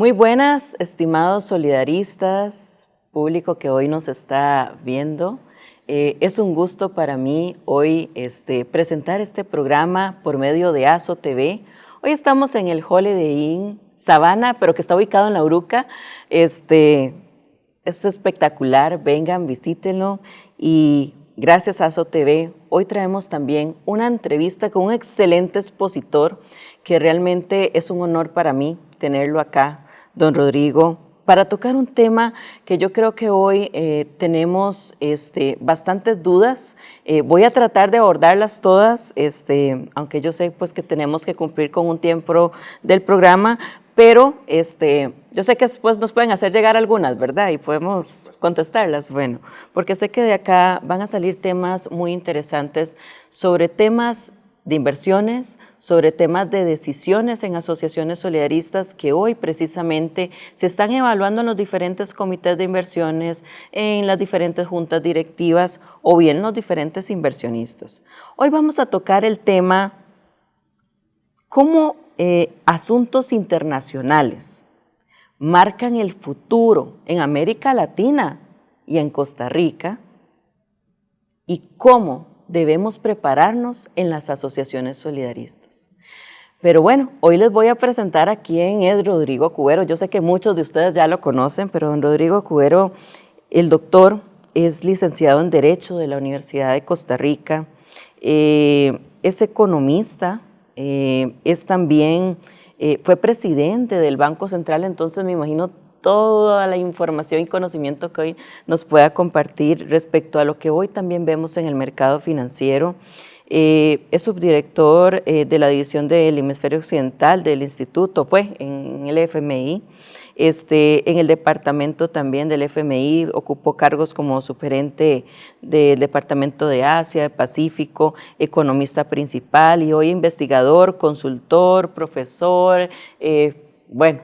Muy buenas, estimados solidaristas, público que hoy nos está viendo. Es un gusto para mí hoy presentar este programa por medio de ASO TV. Hoy estamos en el Holiday Inn Sabana, pero que está ubicado en La Uruca. Es espectacular, vengan, visítenlo y gracias a ASO TV, hoy traemos también una entrevista con un excelente expositor que realmente es un honor para mí tenerlo acá, don Rodrigo, para tocar un tema que yo creo que hoy tenemos bastantes dudas. Voy a tratar de abordarlas todas, aunque yo sé pues, que tenemos que cumplir con un tiempo del programa, pero yo sé que después nos pueden hacer llegar algunas, ¿verdad? Y podemos contestarlas, bueno, porque sé que de acá van a salir temas muy interesantes sobre temas de inversiones, sobre temas de decisiones en asociaciones solidaristas que hoy precisamente se están evaluando en los diferentes comités de inversiones, en las diferentes juntas directivas o bien los diferentes inversionistas. Hoy vamos a tocar el tema cómo asuntos internacionales marcan el futuro en América Latina y en Costa Rica y cómo debemos prepararnos en las asociaciones solidaristas. Pero bueno, hoy les voy a presentar a quién es Rodrigo Cubero. Yo sé que muchos de ustedes ya lo conocen, pero don Rodrigo Cubero, el doctor, es licenciado en Derecho de la Universidad de Costa Rica, es economista, es también, fue presidente del Banco Central, entonces me imagino toda la información y conocimiento que hoy nos pueda compartir respecto a lo que hoy también vemos en el mercado financiero. Es subdirector de la división del hemisferio occidental del instituto, fue en el FMI. En el departamento también del FMI ocupó cargos como subgerente del departamento de Asia, Pacífico, economista principal y hoy investigador, consultor, profesor, bueno,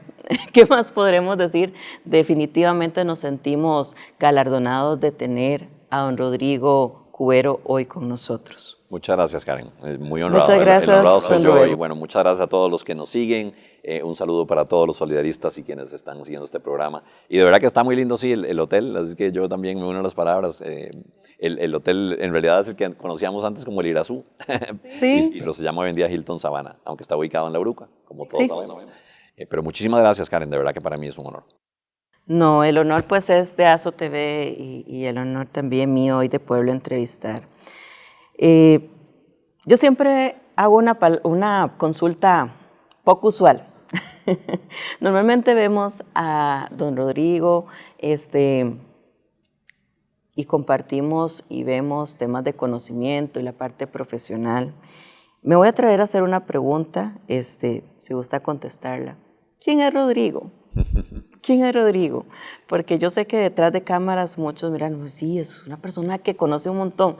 ¿qué más podremos decir? Definitivamente nos sentimos galardonados de tener a don Rodrigo Cubero hoy con nosotros. Muchas gracias, Karen. Muy honrado. Muchas gracias, el honrado soy yo. Rodrigo. Y bueno, muchas gracias a todos los que nos siguen. Un saludo para todos los solidaristas y quienes están siguiendo este programa. Y de verdad que está muy lindo, sí, el hotel. Así que yo también me uno a las palabras. El hotel en realidad es el que conocíamos antes como el Irazú. Sí. y se llama hoy en día Hilton Sabana, aunque está ubicado en La Uruca, como todos Sí. sabemos. Pero muchísimas gracias, Karen. De verdad que para mí es un honor. No, el honor pues es de ASO TV y el honor también mío hoy de poderlo entrevistar. Yo siempre hago una consulta poco usual. Normalmente vemos a don Rodrigo y compartimos y vemos temas de conocimiento y la parte profesional. Me voy a atrever a hacer una pregunta, si gusta contestarla. ¿Quién es Rodrigo? ¿Quién es Rodrigo? Porque yo sé que detrás de cámaras muchos miran, sí, es una persona que conoce un montón.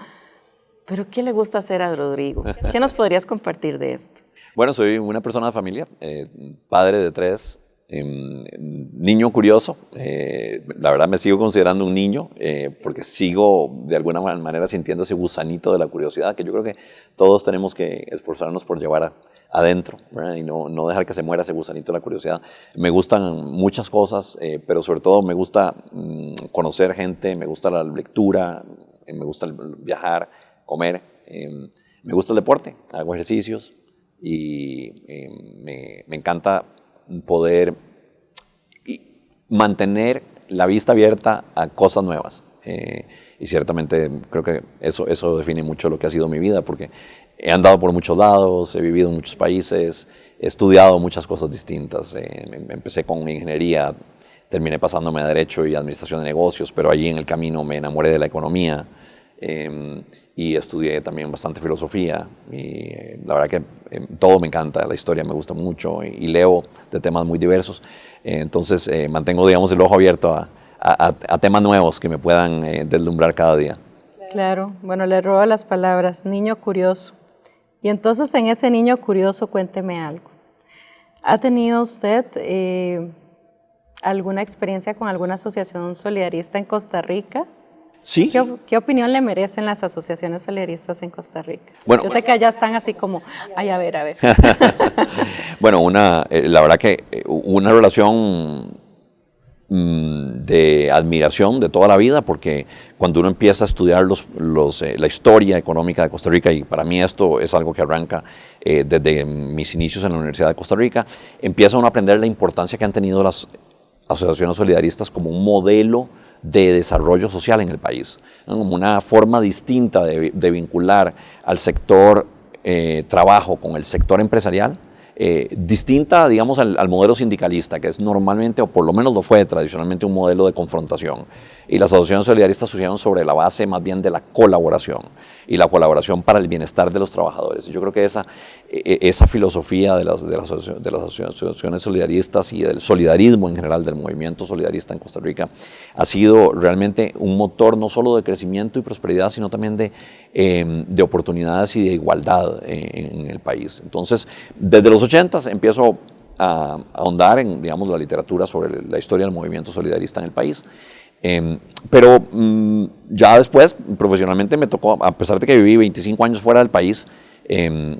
Pero ¿qué le gusta hacer a Rodrigo? ¿Qué nos podrías compartir de esto? Bueno, soy una persona de familia, padre de 3, niño curioso. La verdad me sigo considerando un niño porque sigo de alguna manera sintiendo ese gusanito de la curiosidad que yo creo que todos tenemos que esforzarnos por llevar adentro, ¿verdad? Y no dejar que se muera ese gusanito de la curiosidad. Me gustan muchas cosas, pero sobre todo me gusta conocer gente, me gusta la lectura, me gusta viajar, comer, me gusta el deporte, hago ejercicios y me encanta poder mantener la vista abierta a cosas nuevas. Y ciertamente creo que eso define mucho lo que ha sido mi vida, porque he andado por muchos lados, he vivido en muchos países, he estudiado muchas cosas distintas. Empecé con ingeniería, terminé pasándome a Derecho y Administración de Negocios, pero allí en el camino me enamoré de la economía. Y estudié también bastante filosofía y la verdad que todo me encanta, la historia me gusta mucho y leo de temas muy diversos, entonces mantengo, digamos, el ojo abierto a temas nuevos que me puedan deslumbrar cada día. Claro, bueno, le robo las palabras, niño curioso. Y entonces en ese niño curioso, cuénteme algo. ¿Ha tenido usted alguna experiencia con alguna asociación solidarista en Costa Rica? Sí. ¿Qué opinión le merecen las asociaciones solidaristas en Costa Rica? Bueno, yo sé que allá están así como, ay, a ver. Bueno, la verdad que una relación de admiración de toda la vida, porque cuando uno empieza a estudiar la historia económica de Costa Rica, y para mí esto es algo que arranca desde mis inicios en la Universidad de Costa Rica, empieza uno a aprender la importancia que han tenido las asociaciones solidaristas como un modelo de desarrollo social en el país, ¿no? Como una forma distinta de vincular al sector trabajo con el sector empresarial, distinta, digamos, al modelo sindicalista, que es normalmente, o por lo menos lo fue tradicionalmente, un modelo de confrontación. Y las asociaciones solidaristas surgieron sobre la base más bien de la colaboración, y la colaboración para el bienestar de los trabajadores. Y yo creo que esa filosofía de las asociaciones solidaristas y del solidarismo en general, del movimiento solidarista en Costa Rica, ha sido realmente un motor no solo de crecimiento y prosperidad, sino también de oportunidades y de igualdad en el país. Entonces, desde los 80 empiezo a ahondar en, digamos, la literatura sobre la historia del movimiento solidarista en el país. Pero ya después, profesionalmente, me tocó, a pesar de que viví 25 años fuera del país,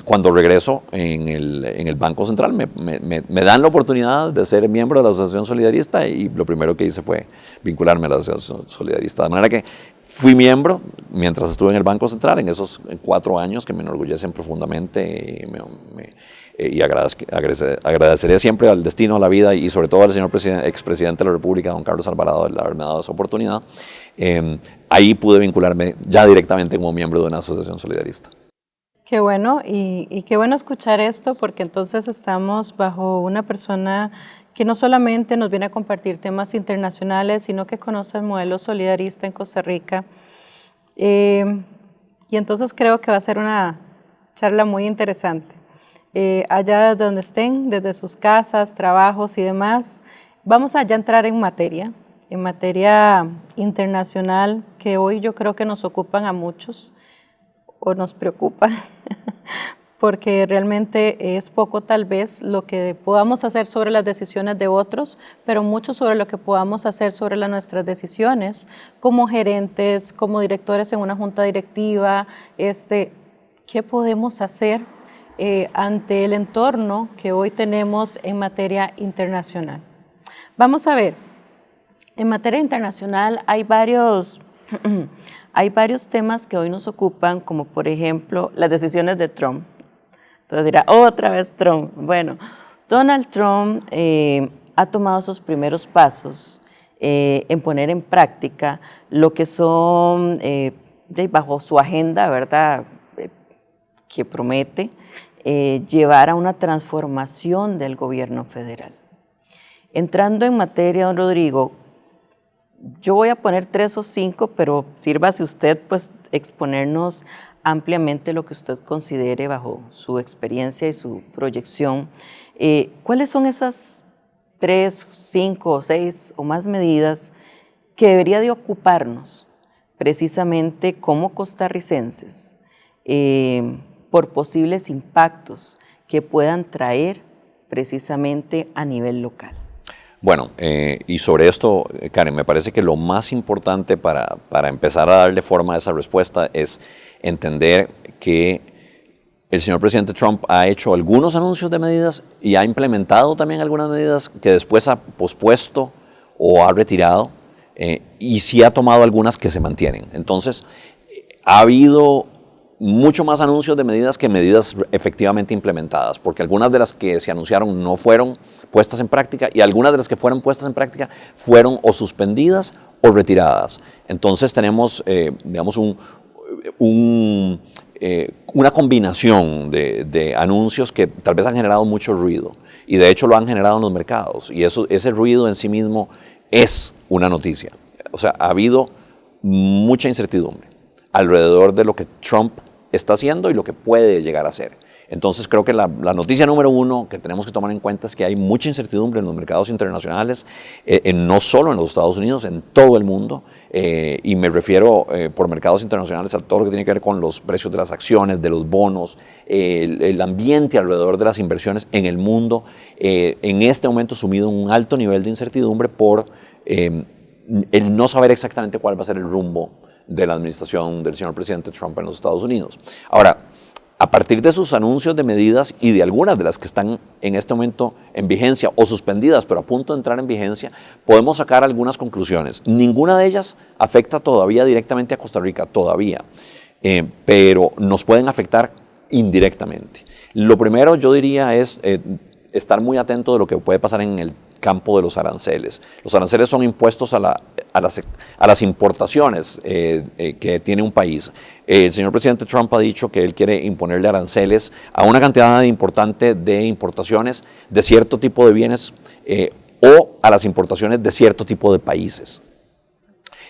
cuando regreso en el Banco Central, me dan la oportunidad de ser miembro de la Asociación Solidarista, y lo primero que hice fue vincularme a la Asociación Solidarista. De manera que fui miembro mientras estuve en el Banco Central en esos 4 años que me enorgullecen profundamente, y agradeceré siempre al destino, a la vida y sobre todo al señor expresidente de la República, don Carlos Alvarado, de haberme dado esa oportunidad. Ahí pude vincularme ya directamente como miembro de una asociación solidarista. Qué bueno, y qué bueno escuchar esto, porque entonces estamos bajo una persona que no solamente nos viene a compartir temas internacionales, sino que conoce el modelo solidarista en Costa Rica. Y entonces creo que va a ser una charla muy interesante. Allá donde estén, desde sus casas, trabajos y demás, vamos a ya entrar en materia internacional, que hoy yo creo que nos ocupan a muchos, o nos preocupa, porque realmente es poco tal vez lo que podamos hacer sobre las decisiones de otros, pero mucho sobre lo que podamos hacer sobre nuestras decisiones como gerentes, como directores en una junta directiva, ¿qué podemos hacer ante el entorno que hoy tenemos en materia internacional? Vamos a ver, en materia internacional hay varios temas que hoy nos ocupan, como por ejemplo las decisiones de Trump. Entonces dirá, otra vez Trump. Bueno, Donald Trump ha tomado esos primeros pasos en poner en práctica lo que son, bajo su agenda, ¿verdad?, que promete llevar a una transformación del gobierno federal. Entrando en materia, don Rodrigo, yo voy a poner 3 o 5, pero sírvase usted pues exponernos ampliamente lo que usted considere bajo su experiencia y su proyección. ¿Cuáles son esas 3, 5, 6 o más medidas que debería de ocuparnos precisamente como costarricenses por posibles impactos que puedan traer precisamente a nivel local? Bueno, y sobre esto, Karen, me parece que lo más importante para empezar a darle forma a esa respuesta es entender que el señor presidente Trump ha hecho algunos anuncios de medidas y ha implementado también algunas medidas que después ha pospuesto o ha retirado, y sí ha tomado algunas que se mantienen. Entonces, ha habido mucho más anuncios de medidas que medidas efectivamente implementadas, porque algunas de las que se anunciaron no fueron puestas en práctica, y algunas de las que fueron puestas en práctica fueron o suspendidas o retiradas. Entonces tenemos, digamos, una combinación de anuncios que tal vez han generado mucho ruido, y de hecho lo han generado en los mercados, y ese ruido en sí mismo es una noticia. O sea, ha habido mucha incertidumbre alrededor de lo que Trump está haciendo y lo que puede llegar a hacer. Entonces creo que la noticia número 1 que tenemos que tomar en cuenta es que hay mucha incertidumbre en los mercados internacionales, no solo en los Estados Unidos, en todo el mundo, y me refiero por mercados internacionales a todo lo que tiene que ver con los precios de las acciones, de los bonos, el ambiente alrededor de las inversiones en el mundo, en este momento sumido en un alto nivel de incertidumbre por el no saber exactamente cuál va a ser el rumbo de la administración del señor presidente Trump en los Estados Unidos. Ahora, a partir de sus anuncios de medidas y de algunas de las que están en este momento en vigencia o suspendidas, pero a punto de entrar en vigencia, podemos sacar algunas conclusiones. Ninguna de ellas afecta todavía directamente a Costa Rica, todavía, pero nos pueden afectar indirectamente. Lo primero, yo diría, es estar muy atento de lo que puede pasar en el campo de los aranceles. Los aranceles son impuestos a las importaciones que tiene un país. El señor presidente Trump ha dicho que él quiere imponerle aranceles a una cantidad importante de importaciones de cierto tipo de bienes o a las importaciones de cierto tipo de países.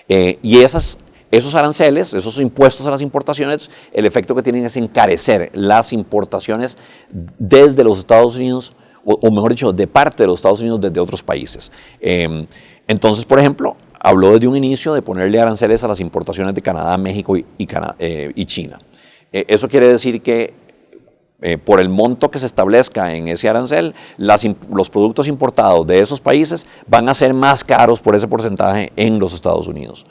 Y esos aranceles, esos impuestos a las importaciones, el efecto que tienen es encarecer las importaciones desde los Estados Unidos, o mejor dicho, de parte de los Estados Unidos desde otros países. Entonces, por ejemplo, habló desde un inicio de ponerle aranceles a las importaciones de Canadá, México y China. Eso quiere decir que por el monto que se establezca en ese arancel, los productos importados de esos países van a ser más caros por ese porcentaje en los Estados Unidos.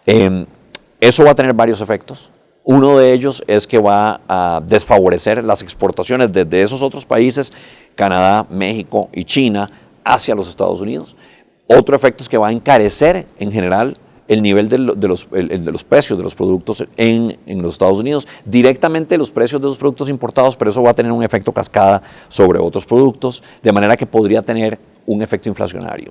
Eso va a tener varios efectos. Uno de ellos es que va a desfavorecer las exportaciones desde esos otros países, Canadá, México y China, hacia los Estados Unidos. Otro efecto es que va a encarecer en general el nivel de los precios de los productos en los Estados Unidos, directamente los precios de los productos importados, pero eso va a tener un efecto cascada sobre otros productos, de manera que podría tener un efecto inflacionario.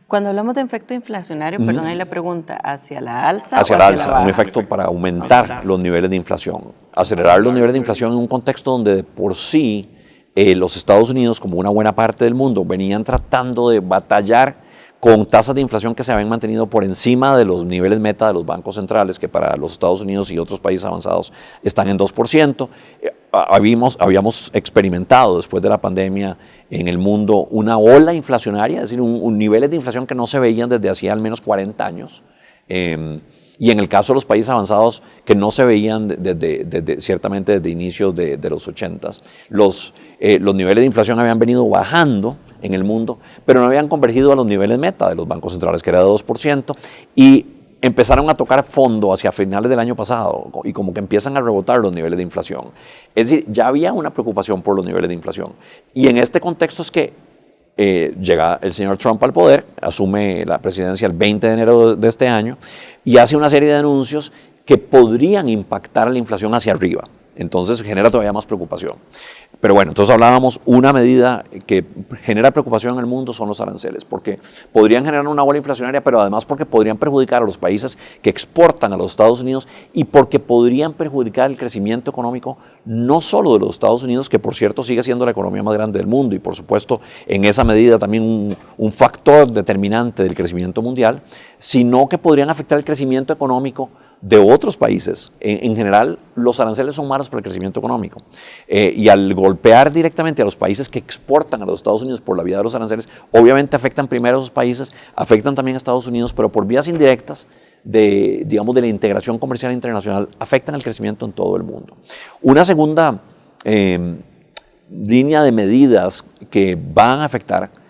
Cuando hablamos de efecto inflacionario, perdón, ahí la pregunta, ¿hacia la alza? Hacia o la hacia alza, la baja? un efecto para aumentar los niveles de inflación, acelerar los niveles de inflación en un contexto donde de por sí los Estados Unidos, como una buena parte del mundo, venían tratando de batallar con tasas de inflación que se habían mantenido por encima de los niveles meta de los bancos centrales, que para los Estados Unidos y otros países avanzados están en 2%. Habíamos experimentado después de la pandemia en el mundo una ola inflacionaria, es decir, un niveles de inflación que no se veían desde hacía al menos 40 años. Y en el caso de los países avanzados, que no se veían ciertamente desde inicios de los 80s. Los niveles de inflación habían venido bajando en el mundo, pero no habían convergido a los niveles meta de los bancos centrales, que era de 2%, y empezaron a tocar fondo hacia finales del año pasado, y como que empiezan a rebotar los niveles de inflación. Es decir, ya había una preocupación por los niveles de inflación. Y en este contexto es que llega el señor Trump al poder, asume la presidencia el 20 de enero de este año, y hace una serie de anuncios que podrían impactar la inflación hacia arriba. Entonces genera todavía más preocupación. Pero bueno, entonces hablábamos, una medida que genera preocupación en el mundo son los aranceles, porque podrían generar una ola inflacionaria, pero además porque podrían perjudicar a los países que exportan a los Estados Unidos y porque podrían perjudicar el crecimiento económico no solo de los Estados Unidos, que por cierto sigue siendo la economía más grande del mundo y por supuesto en esa medida también un factor determinante del crecimiento mundial, sino que podrían afectar el crecimiento económico de otros países. En general, los aranceles son malos para el crecimiento económico. Y al golpear directamente a los países que exportan a los Estados Unidos por la vía de los aranceles, obviamente afectan primero a esos países, afectan también a Estados Unidos, pero por vías indirectas de la integración comercial internacional, afectan el crecimiento en todo el mundo. Una segunda línea de medidas que van a afectar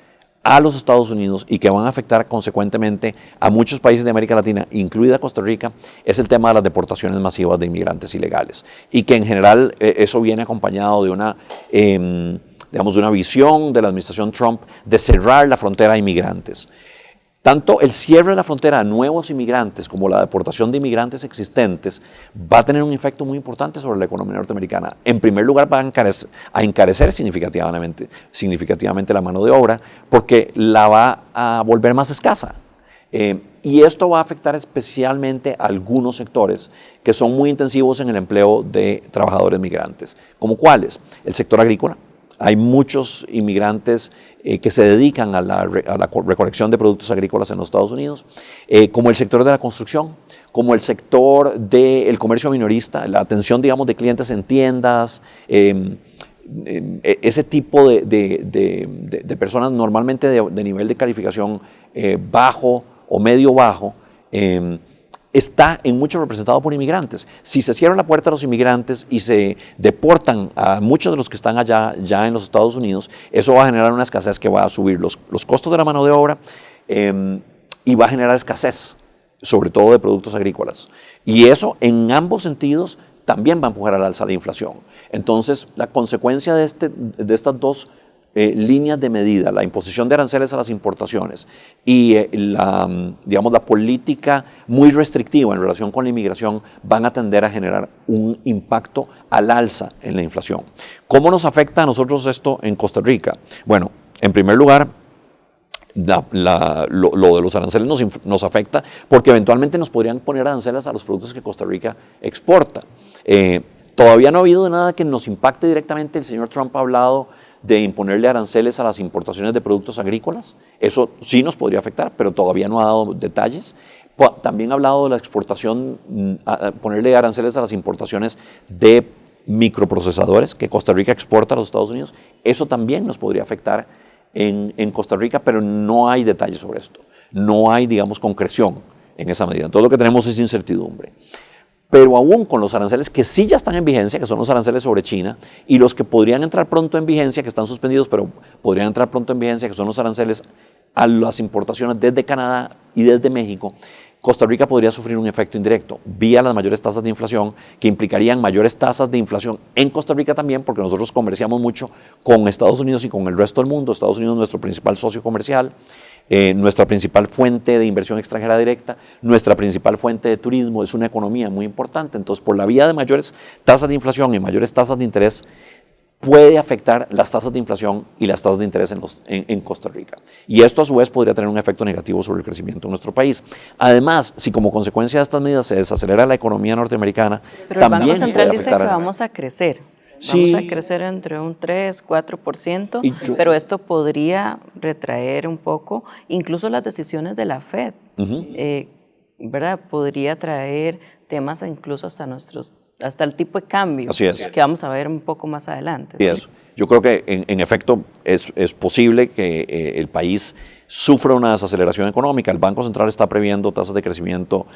a los Estados Unidos y que van a afectar consecuentemente a muchos países de América Latina, incluida Costa Rica, es el tema de las deportaciones masivas de inmigrantes ilegales. Y que en general eso viene acompañado de una visión de la administración Trump de cerrar la frontera a inmigrantes. Tanto el cierre de la frontera a nuevos inmigrantes como la deportación de inmigrantes existentes va a tener un efecto muy importante sobre la economía norteamericana. En primer lugar, va a encarecer significativamente la mano de obra porque la va a volver más escasa. Y esto va a afectar especialmente a algunos sectores que son muy intensivos en el empleo de trabajadores migrantes. ¿Como cuáles? El sector agrícola. Hay muchos inmigrantes que se dedican a la recolección de productos agrícolas en los Estados Unidos, como el sector de la construcción, como el sector del comercio minorista, la atención, digamos, de clientes en tiendas, ese tipo de personas normalmente de nivel de calificación bajo o medio bajo, está en mucho representado por inmigrantes. Si se cierra la puerta a los inmigrantes y se deportan a muchos de los que están allá ya en los Estados Unidos, eso va a generar una escasez que va a subir los costos de la mano de obra y va a generar escasez sobre todo de productos agrícolas. Y eso en ambos sentidos también va a empujar al alza la inflación. Entonces, la consecuencia de estas dos líneas de medida, la imposición de aranceles a las importaciones y digamos, la política muy restrictiva en relación con la inmigración van a tender a generar un impacto al alza en la inflación. ¿Cómo nos afecta a nosotros esto en Costa Rica? Bueno, en primer lugar, lo de los aranceles nos afecta porque eventualmente nos podrían poner aranceles a los productos que Costa Rica exporta. Todavía no ha habido nada que nos impacte directamente. El señor Trump ha hablado de imponerle aranceles a las importaciones de productos agrícolas. Eso sí nos podría afectar, pero todavía no ha dado detalles. También ha hablado de la exportación, ponerle aranceles a las importaciones de microprocesadores que Costa Rica exporta a los Estados Unidos. Eso también nos podría afectar en Costa Rica, pero no hay detalles sobre esto. No hay, digamos, concreción en esa medida. Todo lo que tenemos es incertidumbre. Pero aún con los aranceles que sí ya están en vigencia, que son los aranceles sobre China, y los que podrían entrar pronto en vigencia, que están suspendidos, pero podrían entrar pronto en vigencia, que son los aranceles a las importaciones desde Canadá y desde México, Costa Rica podría sufrir un efecto indirecto vía las mayores tasas de inflación, que implicarían mayores tasas de inflación en Costa Rica también, porque nosotros comerciamos mucho con Estados Unidos y con el resto del mundo. Estados Unidos es nuestro principal socio comercial, nuestra principal fuente de inversión extranjera directa, nuestra principal fuente de turismo, es una economía muy importante. Entonces, por la vía de mayores tasas de inflación y mayores tasas de interés, puede afectar las tasas de inflación y las tasas de interés en Costa Rica. Y esto a su vez podría tener un efecto negativo sobre el crecimiento de nuestro país. Además, si como consecuencia de estas medidas se desacelera la economía norteamericana, pero también el Banco Central dice que a vamos a crecer. Sí. Vamos a crecer entre un 3, 4%, pero esto podría retraer un poco incluso las decisiones de la FED, ¿verdad? Podría traer temas incluso hasta el tipo de cambio, Así es, que vamos a ver un poco más adelante. Sí, ¿sí? Yo creo que en efecto es posible que el país sufra una desaceleración económica. El Banco Central está previendo tasas de crecimiento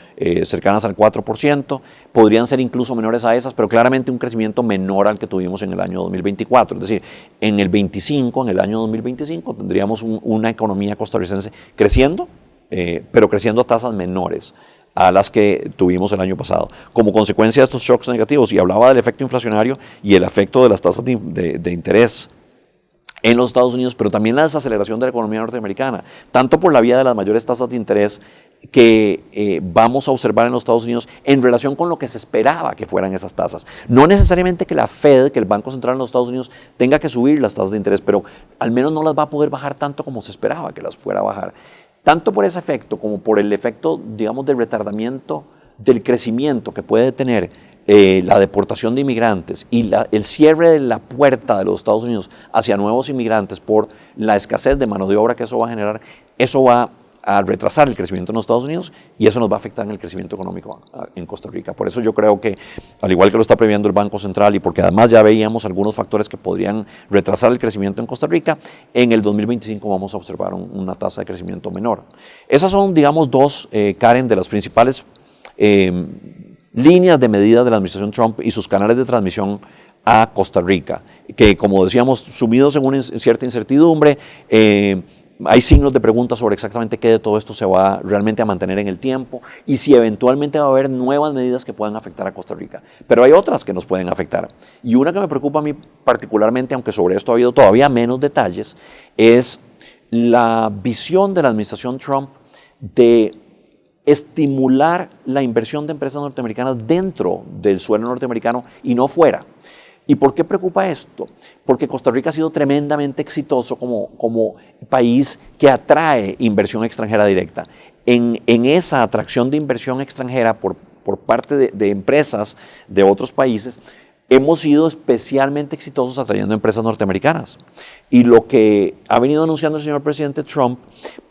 cercanas al 4%, podrían ser incluso menores a esas, pero claramente un crecimiento menor al que tuvimos en el año 2024. Es decir, en el año 2025, tendríamos una economía costarricense creciendo, pero creciendo a tasas menores a las que tuvimos el año pasado, como consecuencia de estos shocks negativos. Y hablaba del efecto inflacionario y el efecto de las tasas de interés en los Estados Unidos, pero también la desaceleración de la economía norteamericana, tanto por la vía de las mayores tasas de interés que vamos a observar en los Estados Unidos en relación con lo que se esperaba que fueran esas tasas. No necesariamente que la Fed, que el Banco Central en los Estados Unidos, tenga que subir las tasas de interés, pero al menos no las va a poder bajar tanto como se esperaba que las fuera a bajar. Tanto por ese efecto como por el efecto, digamos, de retardamiento del crecimiento que puede tener la deportación de inmigrantes y el cierre de la puerta de los Estados Unidos hacia nuevos inmigrantes por la escasez de mano de obra que eso va a generar, eso va a retrasar el crecimiento en los Estados Unidos y eso nos va a afectar en el crecimiento económico en Costa Rica. Por eso yo creo que, al igual que lo está previendo el Banco Central y porque además ya veíamos algunos factores que podrían retrasar el crecimiento en Costa Rica, en el 2025 vamos a observar una tasa de crecimiento menor. Esas son, digamos, dos, Karen, de las principales líneas de medida de la administración Trump y sus canales de transmisión a Costa Rica, que, como decíamos, sumidos en una cierta incertidumbre, hay signos de pregunta sobre exactamente qué de todo esto se va realmente a mantener en el tiempo y si eventualmente va a haber nuevas medidas que puedan afectar a Costa Rica. Pero hay otras que nos pueden afectar. Y una que me preocupa a mí particularmente, aunque sobre esto ha habido todavía menos detalles, es la visión de la administración Trump de estimular la inversión de empresas norteamericanas dentro del suelo norteamericano y no fuera. ¿Y por qué preocupa esto? Porque Costa Rica ha sido tremendamente exitoso como país que atrae inversión extranjera directa. En esa atracción de inversión extranjera por parte de empresas de otros países, hemos sido especialmente exitosos atrayendo empresas norteamericanas. Y lo que ha venido anunciando el señor presidente Trump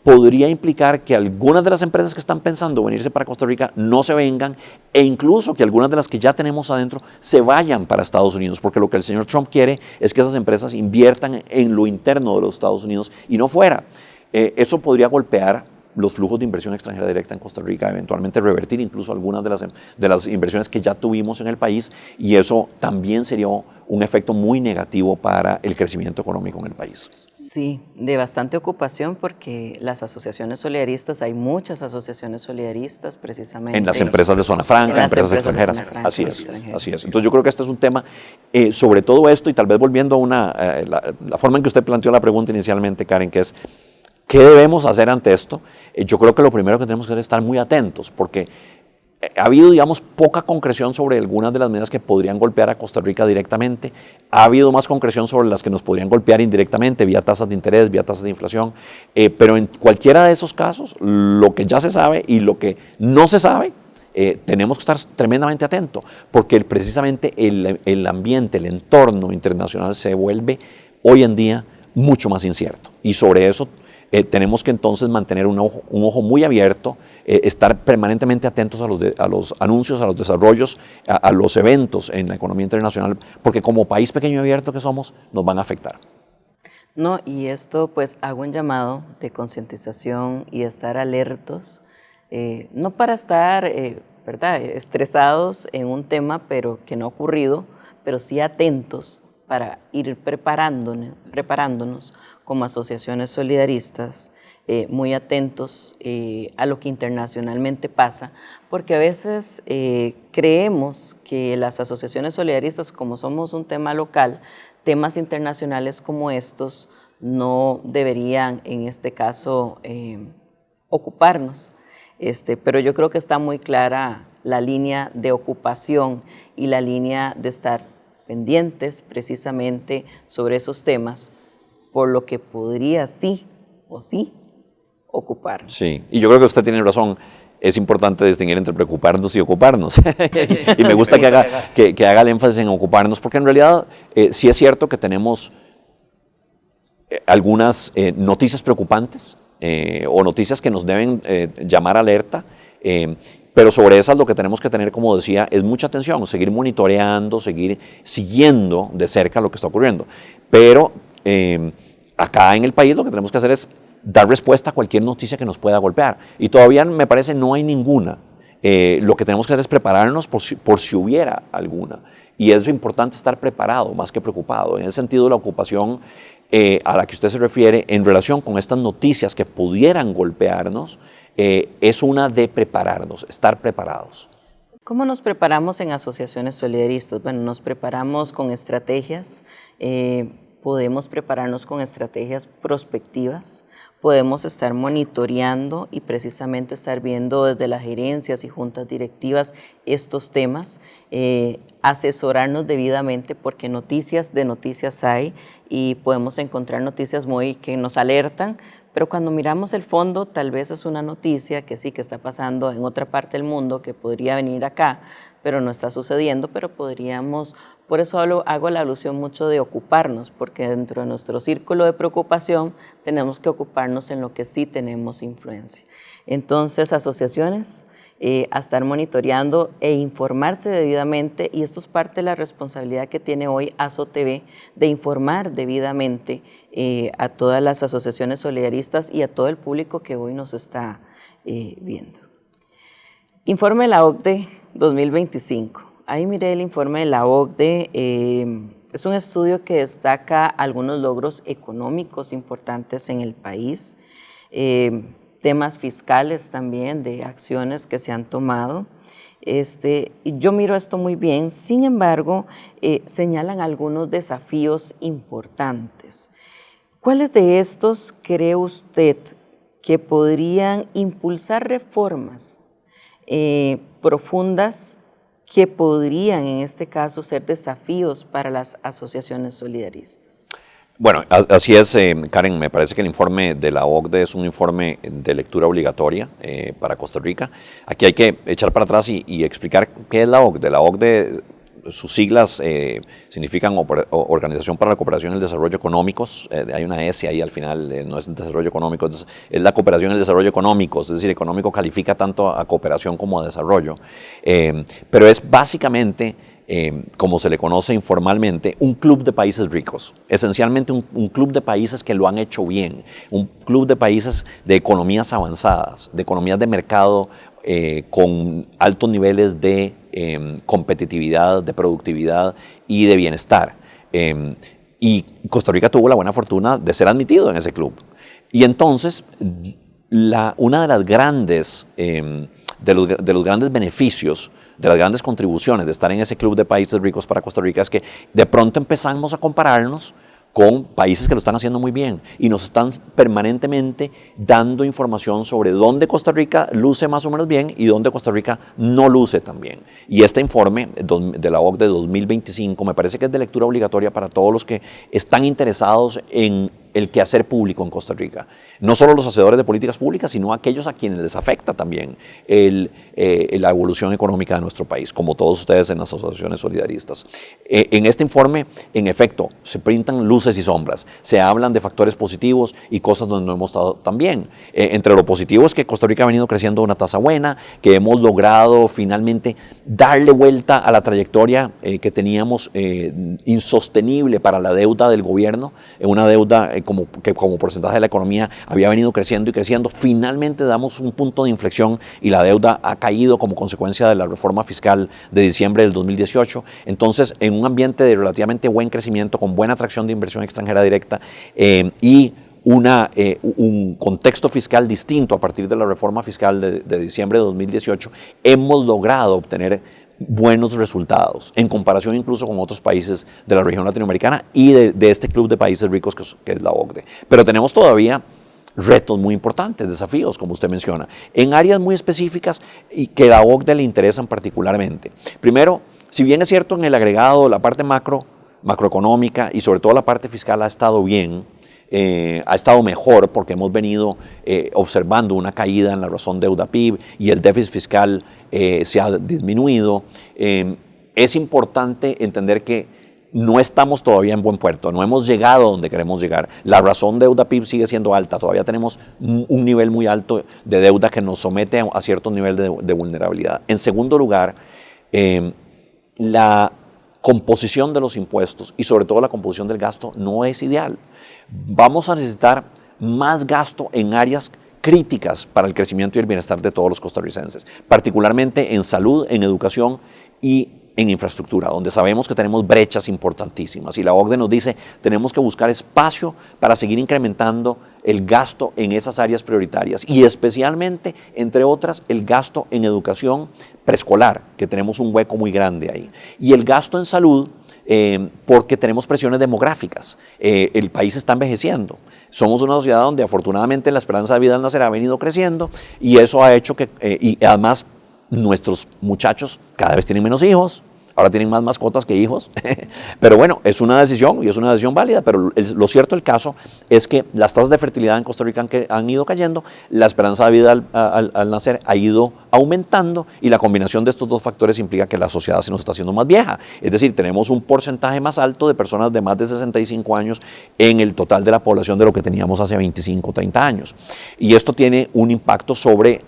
podría implicar que algunas de las empresas que están pensando venirse para Costa Rica no se vengan e incluso que algunas de las que ya tenemos adentro se vayan para Estados Unidos, porque lo que el señor Trump quiere es que esas empresas inviertan en lo interno de los Estados Unidos y no fuera. Eso podría golpear los flujos de inversión extranjera directa en Costa Rica, eventualmente revertir incluso algunas de las inversiones que ya tuvimos en el país, y eso también sería un efecto muy negativo para el crecimiento económico en el país. Sí, de bastante ocupación porque las asociaciones solidaristas, hay muchas asociaciones solidaristas precisamente. En las empresas de zona franca, empresas extranjeras. Así es, así es. Entonces yo creo que este es un tema, sobre todo esto, y tal vez volviendo a la forma en que usted planteó la pregunta inicialmente, Karen, que es, ¿qué debemos hacer ante esto? Yo creo que lo primero que tenemos que hacer es estar muy atentos, porque ha habido, digamos, poca concreción sobre algunas de las medidas que podrían golpear a Costa Rica directamente. Ha habido más concreción sobre las que nos podrían golpear indirectamente, vía tasas de interés, vía tasas de inflación. Pero en cualquiera de esos casos, lo que ya se sabe y lo que no se sabe, tenemos que estar tremendamente atentos, porque precisamente el ambiente, el entorno internacional se vuelve hoy en día mucho más incierto. Y sobre eso tenemos que entonces mantener un ojo muy abierto, estar permanentemente atentos a los anuncios, a los desarrollos, a los eventos en la economía internacional, porque como país pequeño y abierto que somos, nos van a afectar. No, y esto pues hago un llamado de concientización y estar alertos, no para estar ¿verdad? Estresados en un tema pero que no ha ocurrido, pero sí atentos para ir preparándonos como asociaciones solidaristas, muy atentos a lo que internacionalmente pasa, porque a veces creemos que las asociaciones solidaristas, como somos un tema local, temas internacionales como estos no deberían, en este caso, ocuparnos. Pero yo creo que está muy clara la línea de ocupación y la línea de estar pendientes precisamente sobre esos temas, por lo que podría sí ocuparnos. Sí, y yo creo que usted tiene razón. Es importante distinguir entre preocuparnos y ocuparnos. Y me gusta que haga el énfasis en ocuparnos, porque en realidad sí es cierto que tenemos algunas noticias preocupantes o noticias que nos deben llamar alerta, pero sobre esas lo que tenemos que tener, como decía, es mucha atención, seguir monitoreando, seguir siguiendo de cerca lo que está ocurriendo. Pero acá en el país lo que tenemos que hacer es dar respuesta a cualquier noticia que nos pueda golpear. Y todavía me parece no hay ninguna. Lo que tenemos que hacer es prepararnos por si hubiera alguna. Y es importante estar preparado más que preocupado. En ese sentido, la ocupación a la que usted se refiere en relación con estas noticias que pudieran golpearnos es una de prepararnos, estar preparados. ¿Cómo nos preparamos en asociaciones solidaristas? Bueno, nos preparamos con estrategias, podemos prepararnos con estrategias prospectivas, podemos estar monitoreando y precisamente estar viendo desde las gerencias y juntas directivas estos temas, asesorarnos debidamente porque noticias de noticias hay y podemos encontrar noticias que nos alertan, pero cuando miramos el fondo tal vez es una noticia que sí que está pasando en otra parte del mundo que podría venir acá, pero no está sucediendo, pero podríamos, por eso hago la alusión mucho de ocuparnos, porque dentro de nuestro círculo de preocupación tenemos que ocuparnos en lo que sí tenemos influencia. Entonces, asociaciones, a estar monitoreando e informarse debidamente, y esto es parte de la responsabilidad que tiene hoy ASO-TV, de informar debidamente a todas las asociaciones solidaristas y a todo el público que hoy nos está viendo. Informe de la OCDE 2025. Ahí miré el informe de la OCDE, es un estudio que destaca algunos logros económicos importantes en el país, temas fiscales también de acciones que se han tomado. Yo miro esto muy bien, sin embargo, señalan algunos desafíos importantes. ¿Cuáles de estos cree usted que podrían impulsar reformas profundas que podrían en este caso ser desafíos para las asociaciones solidaristas? Bueno, así es, Karen, me parece que el informe de la OCDE es un informe de lectura obligatoria para Costa Rica. Aquí hay que echar para atrás y explicar qué es la OCDE. La OCDE, sus siglas significan Organización para la Cooperación y el Desarrollo Económicos, hay una S ahí al final, no es desarrollo económico, es la cooperación y el desarrollo económico, es decir, económico califica tanto a cooperación como a desarrollo, pero es básicamente como se le conoce informalmente, un club de países ricos, esencialmente un club de países que lo han hecho bien, un club de países de economías avanzadas, de economías de mercado con altos niveles de competitividad, de productividad y de bienestar. Y Costa Rica tuvo la buena fortuna de ser admitido en ese club. Y entonces, una de las grandes, de los grandes beneficios, de las grandes contribuciones de estar en ese club de países ricos para Costa Rica es que de pronto empezamos a compararnos con países que lo están haciendo muy bien y nos están permanentemente dando información sobre dónde Costa Rica luce más o menos bien y dónde Costa Rica no luce tan bien. Y este informe de la OCDE 2025 me parece que es de lectura obligatoria para todos los que están interesados en el quehacer público en Costa Rica. No solo los hacedores de políticas públicas, sino aquellos a quienes les afecta también la evolución económica de nuestro país, como todos ustedes en las asociaciones solidaristas. En este informe, en efecto, se pintan luces y sombras, se hablan de factores positivos y cosas donde no hemos estado tan bien. Entre lo positivo es que Costa Rica ha venido creciendo a una tasa buena, que hemos logrado finalmente darle vuelta a la trayectoria que teníamos insostenible para la deuda del gobierno, una deuda que como porcentaje de la economía había venido creciendo y creciendo. Finalmente damos un punto de inflexión y la deuda ha caído como consecuencia de la reforma fiscal de diciembre del 2018. Entonces, en un ambiente de relativamente buen crecimiento, con buena atracción de inversión extranjera directa y un contexto fiscal distinto a partir de la reforma fiscal de diciembre de 2018, hemos logrado obtener buenos resultados en comparación incluso con otros países de la región latinoamericana y de este club de países ricos que es la OCDE. Pero tenemos todavía retos muy importantes, desafíos, como usted menciona, en áreas muy específicas y que a la OCDE le interesan particularmente. Primero, si bien es cierto en el agregado, la parte macroeconómica y sobre todo la parte fiscal ha estado bien, ha estado mejor porque hemos venido observando una caída en la razón deuda-PIB y el déficit fiscal se ha disminuido. Es importante entender que no estamos todavía en buen puerto, no hemos llegado a donde queremos llegar. La razón deuda-PIB sigue siendo alta, todavía tenemos un nivel muy alto de deuda que nos somete a cierto nivel de vulnerabilidad. En segundo lugar, la composición de los impuestos y sobre todo la composición del gasto no es ideal. Vamos a necesitar más gasto en áreas críticas para el crecimiento y el bienestar de todos los costarricenses, particularmente en salud, en educación y en infraestructura, donde sabemos que tenemos brechas importantísimas. Y la OCDE nos dice, tenemos que buscar espacio para seguir incrementando el gasto en esas áreas prioritarias y especialmente, entre otras, el gasto en educación preescolar, que tenemos un hueco muy grande ahí. Y el gasto en salud, porque tenemos presiones demográficas. El país está envejeciendo. Somos una sociedad donde afortunadamente la esperanza de vida al nacer ha venido creciendo y eso ha hecho que, y además nuestros muchachos cada vez tienen menos hijos, ahora tienen más mascotas que hijos, pero bueno, es una decisión y es una decisión válida, pero lo cierto del caso es que las tasas de fertilidad en Costa Rica han ido cayendo, la esperanza de vida al nacer ha ido aumentando y la combinación de estos dos factores implica que la sociedad se nos está haciendo más vieja, es decir, tenemos un porcentaje más alto de personas de más de 65 años en el total de la población de lo que teníamos hace 25 o 30 años. Y esto tiene un impacto sobre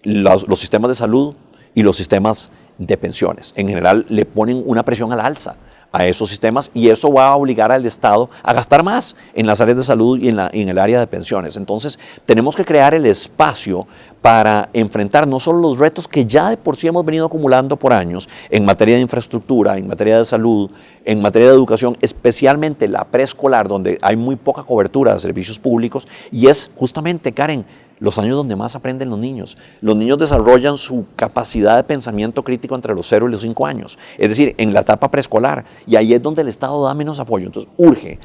los sistemas de salud y los sistemas de pensiones. En general le ponen una presión a la alza a esos sistemas y eso va a obligar al Estado a gastar más en las áreas de salud y en el área de pensiones. Entonces tenemos que crear el espacio para enfrentar no solo los retos que ya de por sí hemos venido acumulando por años en materia de infraestructura, en materia de salud, en materia de educación, especialmente la preescolar, donde hay muy poca cobertura de servicios públicos y es justamente, Karen, los años donde más aprenden los niños. Los niños desarrollan su capacidad de pensamiento crítico entre los 0 y los 5 años, es decir, en la etapa preescolar, y ahí es donde el Estado da menos apoyo. Entonces urge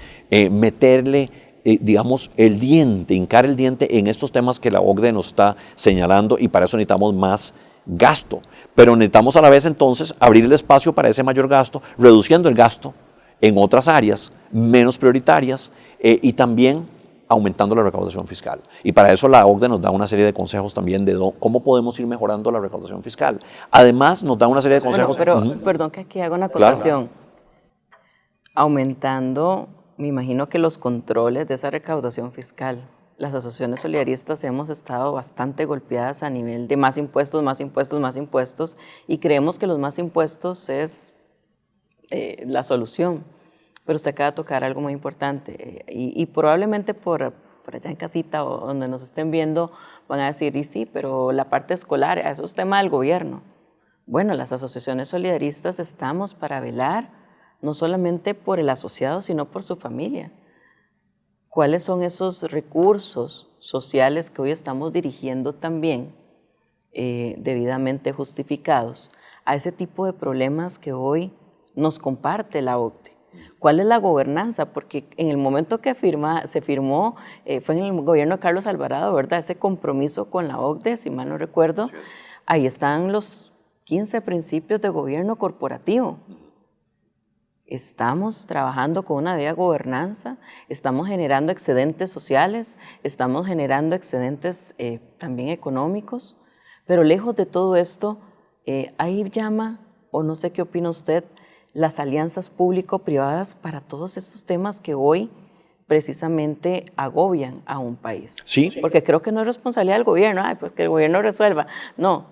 meterle, digamos, el diente, hincar el diente en estos temas que la OCDE nos está señalando y para eso necesitamos más gasto. Pero necesitamos a la vez entonces abrir el espacio para ese mayor gasto, reduciendo el gasto en otras áreas menos prioritarias y también aumentando la recaudación fiscal. Y para eso la OCDE nos da una serie de consejos también de cómo podemos ir mejorando la recaudación fiscal. Además, nos da una serie de consejos. Bueno, pero, perdón que aquí hago una acotación. Claro. Aumentando, me imagino que los controles de esa recaudación fiscal. las asociaciones solidaristas hemos estado bastante golpeadas a nivel de más impuestos, más impuestos, más impuestos, y creemos que los más impuestos es la solución. Pero usted acaba de tocar algo muy importante y probablemente por allá en casita o donde nos estén viendo van a decir, y sí, pero la parte escolar, eso es tema del gobierno. Bueno, las asociaciones solidaristas estamos para velar no solamente por el asociado, sino por su familia. ¿Cuáles son esos recursos sociales que hoy estamos dirigiendo también debidamente justificados a ese tipo de problemas que hoy nos comparte la OCDE? ¿Cuál es la gobernanza? Porque en el momento que se firmó, fue en el gobierno de Carlos Alvarado, ¿verdad? Ese compromiso con la OCDE, si mal no recuerdo, ahí están los 15 principios de gobierno corporativo. Estamos trabajando con una debida gobernanza, estamos generando excedentes sociales, estamos generando excedentes también económicos, pero lejos de todo esto, ahí llama, o no sé qué opina usted, las alianzas público-privadas para todos estos temas que hoy precisamente agobian a un país. Sí. Porque creo que no es responsabilidad del gobierno, pues que el gobierno resuelva. No,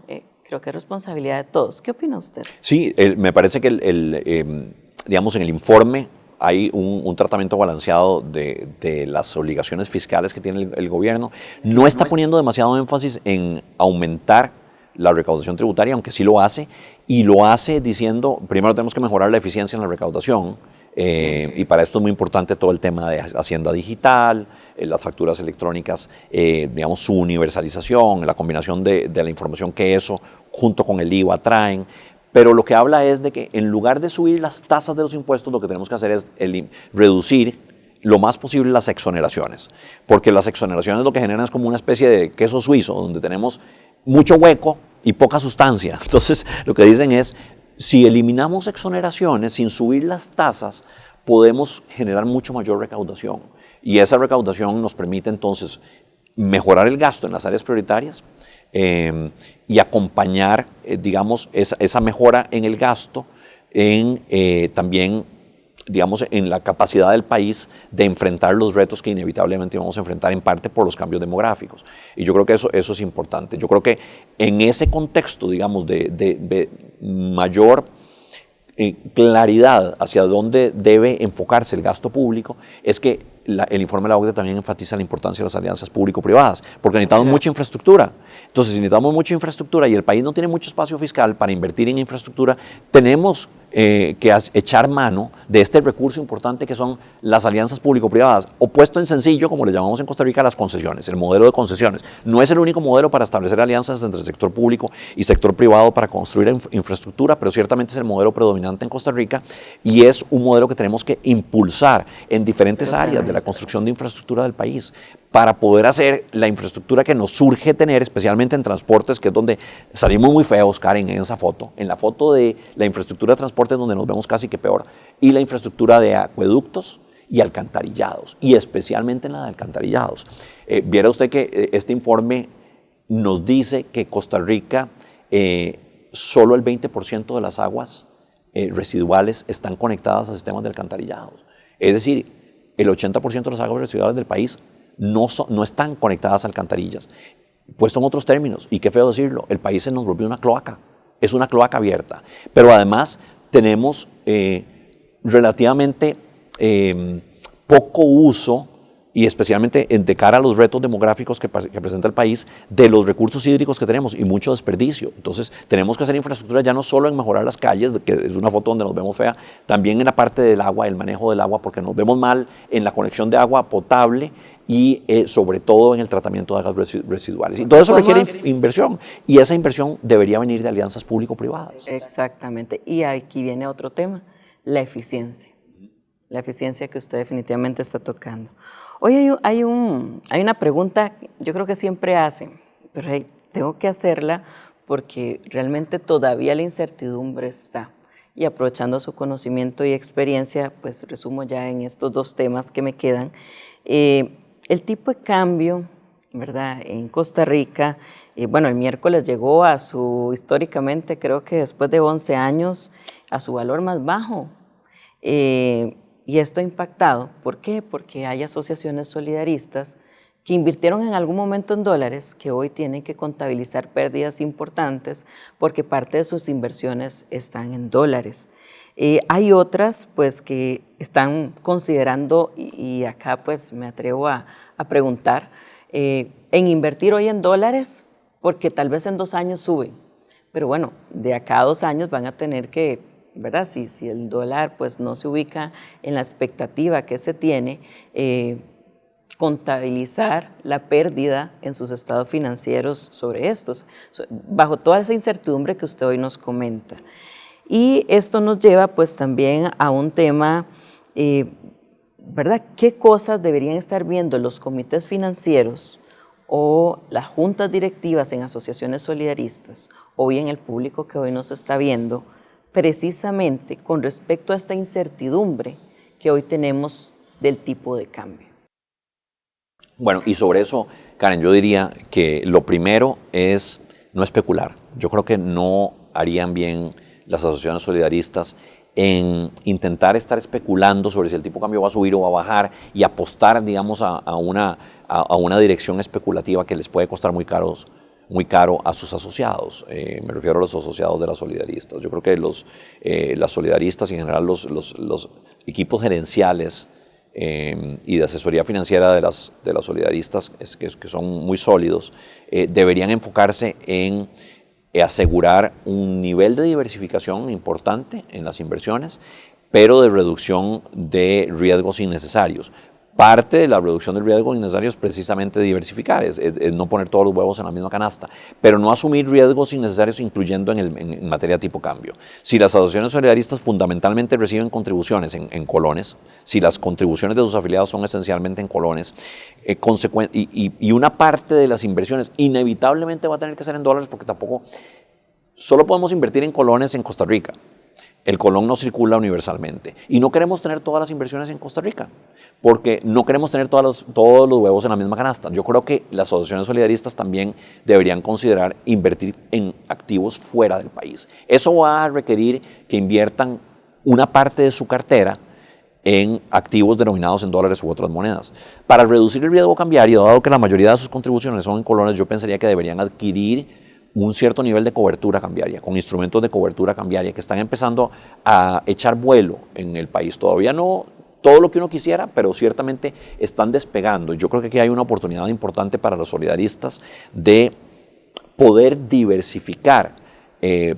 creo que es responsabilidad de todos. ¿Qué opina usted? Sí, me parece que digamos, en el informe hay un tratamiento balanceado de las obligaciones fiscales que tiene el gobierno. No está poniendo demasiado énfasis en aumentar la recaudación tributaria, aunque sí lo hace, y lo hace diciendo, primero tenemos que mejorar la eficiencia en la recaudación, y para esto es muy importante todo el tema de Hacienda Digital, las facturas electrónicas, digamos, su universalización, la combinación de la información que eso, junto con el IVA, traen. Pero lo que habla es de que en lugar de subir las tasas de los impuestos, lo que tenemos que hacer es reducir lo más posible las exoneraciones, porque las exoneraciones lo que generan es como una especie de queso suizo, donde tenemos mucho hueco y poca sustancia. Entonces, lo que dicen es, si eliminamos exoneraciones sin subir las tasas, podemos generar mucho mayor recaudación. Y esa recaudación nos permite entonces mejorar el gasto en las áreas prioritarias y acompañar, digamos, esa mejora en el gasto también, digamos, en la capacidad del país de enfrentar los retos que inevitablemente vamos a enfrentar en parte por los cambios demográficos. Y yo creo que eso es importante. Yo creo que en ese contexto, digamos, de mayor claridad hacia dónde debe enfocarse el gasto público, es que el informe de la OCDE también enfatiza la importancia de las alianzas público-privadas, porque necesitamos mucha infraestructura. Entonces, si necesitamos mucha infraestructura y el país no tiene mucho espacio fiscal para invertir en infraestructura, tenemos que echar mano de este recurso importante que son las alianzas público-privadas, o puesto en sencillo, como le llamamos en Costa Rica, las concesiones, el modelo de concesiones. No es el único modelo para establecer alianzas entre el sector público y sector privado para construir infraestructura, pero ciertamente es el modelo predominante en Costa Rica y es un modelo que tenemos que impulsar en diferentes áreas de la construcción de infraestructura del país, para poder hacer la infraestructura que nos surge tener, especialmente en transportes, que es donde salimos muy feos, Karen, en esa foto. En la foto de la infraestructura de transportes, donde nos vemos casi que peor, y la infraestructura de acueductos y alcantarillados, y especialmente en la de alcantarillados. Viera usted que este informe nos dice que Costa Rica, solo el 20% de las aguas residuales están conectadas a sistemas de alcantarillados. Es decir, el 80% de las aguas residuales del país no están conectadas a alcantarillas. Puesto en otros términos, y qué feo decirlo, el país se nos volvió una cloaca, es una cloaca abierta. Pero además tenemos relativamente poco uso, y especialmente de cara a los retos demográficos que presenta el país, de los recursos hídricos que tenemos y mucho desperdicio. Entonces tenemos que hacer infraestructura ya no solo en mejorar las calles, que es una foto donde nos vemos fea, también en la parte del agua, el manejo del agua, porque nos vemos mal en la conexión de agua potable y sobre todo en el tratamiento de aguas residuales. Y todo eso requiere inversión, y esa inversión debería venir de alianzas público-privadas. Exactamente, y aquí viene otro tema, la eficiencia que usted definitivamente está tocando. Hoy hay una pregunta, yo creo que siempre hacen, pero hey, tengo que hacerla porque realmente todavía la incertidumbre está. Y aprovechando su conocimiento y experiencia, pues resumo ya en estos dos temas que me quedan. El tipo de cambio, ¿verdad? En Costa Rica, bueno, el miércoles llegó a históricamente, creo que después de 11 años, a su valor más bajo. Y esto ha impactado. ¿Por qué? Porque hay asociaciones solidaristas que invirtieron en algún momento en dólares, que hoy tienen que contabilizar pérdidas importantes porque parte de sus inversiones están en dólares. Hay otras pues que están considerando, y acá pues me atrevo a preguntar, en invertir hoy en dólares porque tal vez en 2 años suben, pero bueno, de acá a 2 años van a tener que, ¿verdad? Si el dólar pues no se ubica en la expectativa que se tiene, contabilizar la pérdida en sus estados financieros sobre estos, bajo toda esa incertidumbre que usted hoy nos comenta. Y esto nos lleva pues también a un tema, ¿verdad? ¿Qué cosas deberían estar viendo los comités financieros o las juntas directivas en asociaciones solidaristas o bien el público que hoy nos está viendo, precisamente con respecto a esta incertidumbre que hoy tenemos del tipo de cambio? Bueno, y sobre eso, Karen, yo diría que lo primero es no especular. Yo creo que no harían bien las asociaciones solidaristas en intentar estar especulando sobre si el tipo de cambio va a subir o va a bajar y apostar, digamos, a una dirección especulativa que les puede costar muy caro a sus asociados. Me refiero a los asociados de las solidaristas. Yo creo que las solidaristas y en general los equipos gerenciales y de asesoría financiera de las solidaristas, que son muy sólidos, deberían enfocarse en asegurar un nivel de diversificación importante en las inversiones, pero de reducción de riesgos innecesarios. Parte de la reducción del riesgo innecesario es precisamente diversificar, es no poner todos los huevos en la misma canasta, pero no asumir riesgos innecesarios, incluyendo en materia tipo cambio. Si las asociaciones solidaristas fundamentalmente reciben contribuciones en colones, si las contribuciones de sus afiliados son esencialmente en colones, y una parte de las inversiones inevitablemente va a tener que ser en dólares, porque tampoco solo podemos invertir en colones en Costa Rica. El colón no circula universalmente y no queremos tener todas las inversiones en Costa Rica porque no queremos tener todos los huevos en la misma canasta. Yo creo que las asociaciones solidaristas también deberían considerar invertir en activos fuera del país. Eso va a requerir que inviertan una parte de su cartera en activos denominados en dólares u otras monedas. Para reducir el riesgo cambiario, dado que la mayoría de sus contribuciones son en colones, yo pensaría que deberían adquirir un cierto nivel de cobertura cambiaria, con instrumentos de cobertura cambiaria que están empezando a echar vuelo en el país. Todavía no todo lo que uno quisiera, pero ciertamente están despegando. Yo creo que aquí hay una oportunidad importante para los solidaristas de poder diversificar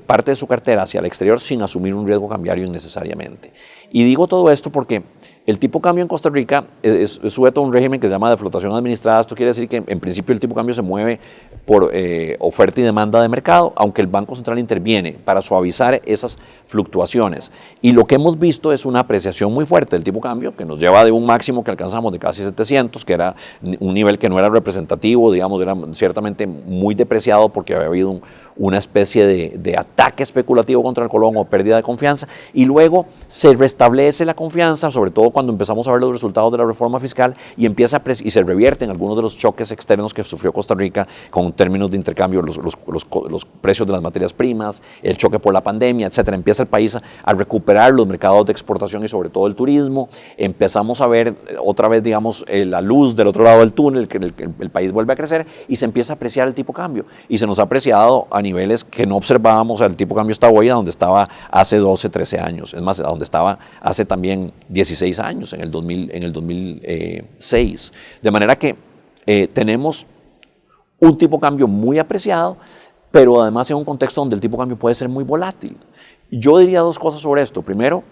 parte de su cartera hacia el exterior sin asumir un riesgo cambiario innecesariamente. Y digo todo esto porque el tipo de cambio en Costa Rica es sujeto a un régimen que se llama de flotación administrada. Esto quiere decir que en principio el tipo de cambio se mueve por oferta y demanda de mercado, aunque el Banco Central interviene para suavizar esas fluctuaciones. Y lo que hemos visto es una apreciación muy fuerte del tipo de cambio, que nos lleva de un máximo que alcanzamos de casi 700, que era un nivel que no era representativo, digamos, era ciertamente muy depreciado porque había habido una especie de ataque especulativo contra el colón o pérdida de confianza, y luego se restablece la confianza, sobre todo cuando empezamos a ver los resultados de la reforma fiscal y se revierten algunos de los choques externos que sufrió Costa Rica con términos de intercambio, los precios de las materias primas, el choque por la pandemia, etcétera. Empieza el país a recuperar los mercados de exportación y sobre todo el turismo. Empezamos a ver otra vez, digamos, la luz del otro lado del túnel, que el país vuelve a crecer y se empieza a apreciar el tipo de cambio. Y se nos ha apreciado a niveles que no observábamos. El tipo de cambio está hoy a donde estaba hace 12, 13 años. Es más, a donde estaba hace también 16 años, en el 2006. De manera que tenemos un tipo de cambio muy apreciado, pero además en un contexto donde el tipo de cambio puede ser muy volátil. Yo diría dos cosas sobre esto. Primero,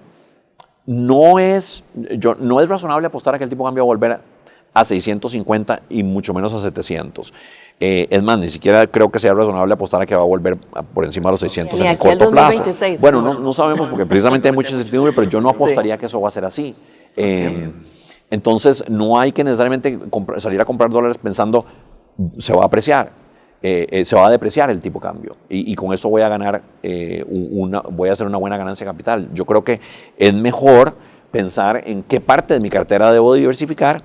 no es razonable apostar a que el tipo de cambio va a volver a 650 y mucho menos a 700. Es más, ni siquiera creo que sea razonable apostar a que va a volver por encima de los 600 en el corto plazo. Bueno, no sabemos porque precisamente hay mucha incertidumbre, pero yo no apostaría que eso va a ser así. Entonces, no hay que necesariamente salir a comprar dólares pensando se va a apreciar. Se va a depreciar el tipo de cambio y con eso voy a ganar voy a hacer una buena ganancia de capital. Yo creo que es mejor pensar en qué parte de mi cartera debo diversificar.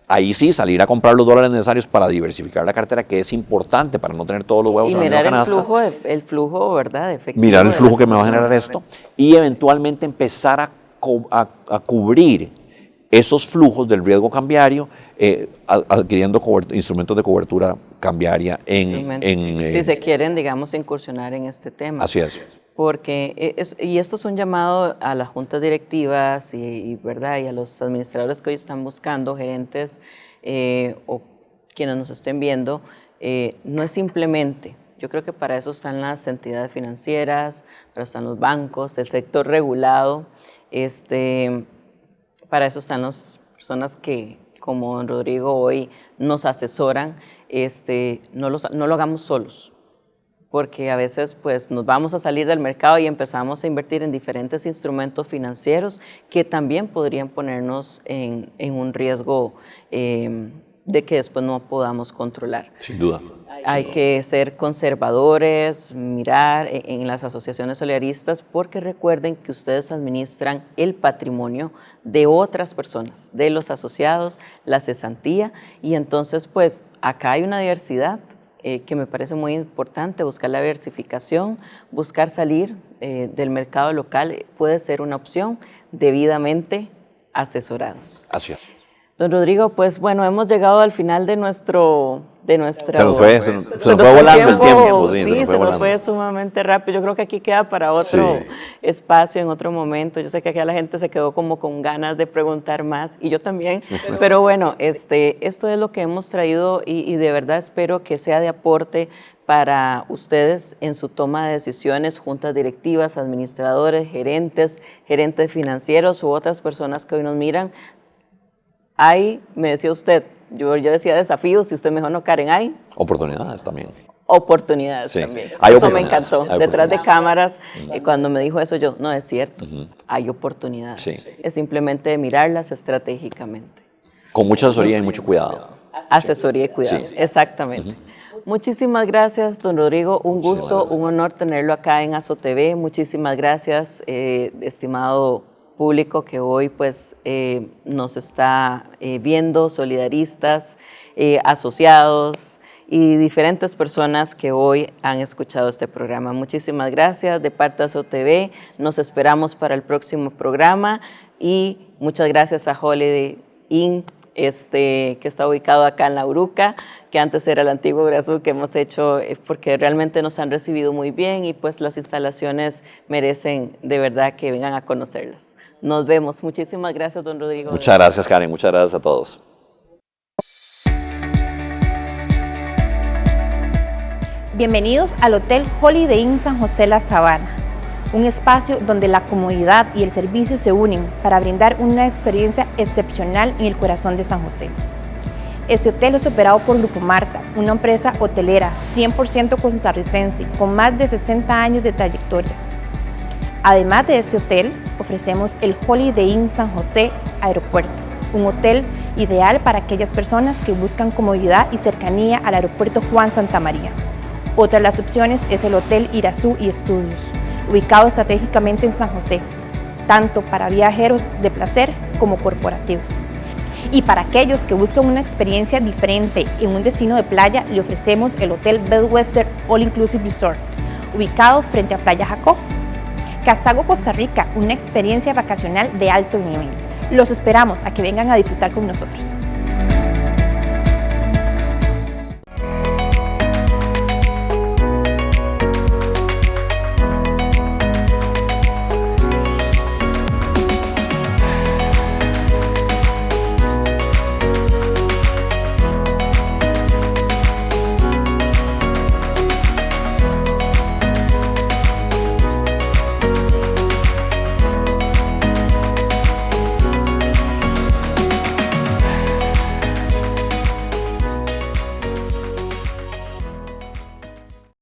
Ahí sí, salir a comprar los dólares necesarios para diversificar la cartera, que es importante para no tener todos los huevos en la misma canasta. Y mirar el flujo, ¿verdad? Efectivo, mirar el flujo que me va a generar esto y eventualmente empezar a cubrir esos flujos del riesgo cambiario, adquiriendo instrumentos de cobertura cambiaria si se quieren, digamos, incursionar en este tema. Así es. Porque, y esto es un llamado a las juntas directivas ¿verdad? Y a los administradores que hoy están buscando, gerentes o quienes nos estén viendo, no es simplemente, yo creo que para eso están las entidades financieras, para eso están los bancos, el sector regulado, para eso están las personas que, como don Rodrigo hoy, nos asesoran, no lo hagamos solos, porque a veces pues nos vamos a salir del mercado y empezamos a invertir en diferentes instrumentos financieros que también podrían ponernos en un riesgo de que después no podamos controlar. Sin duda. Hay que ser conservadores, mirar en las asociaciones solidaristas, porque recuerden que ustedes administran el patrimonio de otras personas, de los asociados, la cesantía, y entonces pues acá hay una diversidad que me parece muy importante, buscar la diversificación, buscar salir del mercado local puede ser una opción debidamente asesorados. Así es. Don Rodrigo, pues bueno, hemos llegado al final de nuestra... Se nos fue volando el tiempo. Sí, se nos fue sumamente rápido. Yo creo que aquí queda para otro espacio, en otro momento. Yo sé que aquí la gente se quedó como con ganas de preguntar más, y yo también. Pero bueno, esto es lo que hemos traído y de verdad espero que sea de aporte para ustedes en su toma de decisiones, juntas directivas, administradores, gerentes financieros u otras personas que hoy nos miran. Me decía usted, yo decía desafíos, y usted mejor no, Karen, hay oportunidades también. Oportunidades también. Eso me encantó. Detrás de cámaras, cuando me dijo eso, yo, no, es cierto, hay oportunidades. Sí. Es simplemente mirarlas estratégicamente. Con mucha asesoría y mucho cuidado. Asesoría y cuidado, exactamente. Muchísimas gracias, don Rodrigo. Un gusto, un honor tenerlo acá en AzoTV. Muchísimas gracias, estimado público que hoy pues nos está viendo, solidaristas, asociados y diferentes personas que hoy han escuchado este programa. Muchísimas gracias de parte de AzoTV. Nos esperamos para el próximo programa y muchas gracias a Holiday Inn, que está ubicado acá en La Uruca, que antes era el antiguo Grazú, que hemos hecho porque realmente nos han recibido muy bien y pues las instalaciones merecen de verdad que vengan a conocerlas. Nos vemos. Muchísimas gracias, don Rodrigo. Muchas gracias, Karen. Muchas gracias a todos. Bienvenidos al Hotel Holiday Inn San José La Sabana, un espacio donde la comodidad y el servicio se unen para brindar una experiencia excepcional en el corazón de San José. Este hotel es operado por Grupo Marta, una empresa hotelera 100% costarricense con más de 60 años de trayectoria. Además de este hotel, ofrecemos el Holiday Inn San José Aeropuerto, un hotel ideal para aquellas personas que buscan comodidad y cercanía al aeropuerto Juan Santamaría. Otra de las opciones es el Hotel Irazú y Estudios, ubicado estratégicamente en San José, tanto para viajeros de placer como corporativos. Y para aquellos que buscan una experiencia diferente en un destino de playa, le ofrecemos el Hotel Bedwester All Inclusive Resort, ubicado frente a Playa Jacob. Casago, Costa Rica, una experiencia vacacional de alto nivel. Los esperamos a que vengan a disfrutar con nosotros.